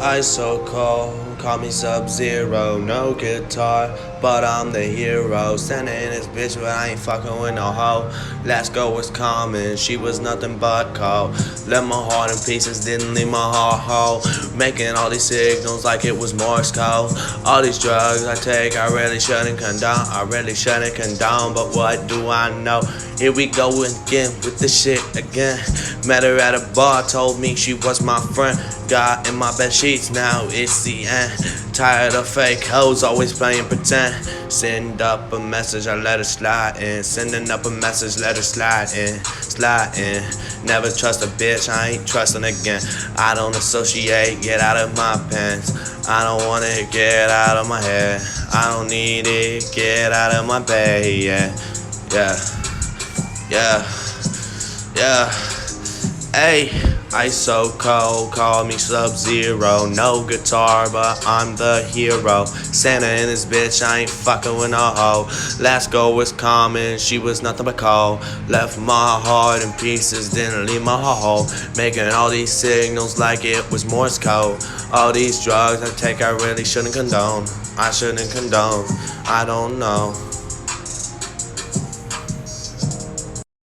Ice so cold, call me Sub-Zero. No guitar, but I'm the hero. Standing in this bitch, but I ain't fucking with no hoe. Last girl was common, she was nothing but cold. Left my heart in pieces, didn't leave my heart whole. Making all these signals like it was Morse code. All these drugs I take, I really shouldn't condone. But what do I know? Here we go again with the shit again. Met her at a bar, told me she was my friend. Got in my bed sheets, now it's the end. Tired of fake hoes, always playing pretend. Send up a message, I let her slide in. Sending up a message, let her slide in. Slide in. Never trust a bitch, I ain't trusting again. I don't associate, get out of my pants. I don't want it, get out of my head. I don't need it, get out of my bed, yeah. Yeah. Hey, ice so cold, call me Sub-Zero. No guitar, but I'm the hero. Santa in this bitch, I ain't fucking with no hoe. Last girl was common, she was nothing but cold. Left my heart in pieces, didn't leave my hole. Making all these signals like it was Morse code. All these drugs I take, I really shouldn't condone. I don't know.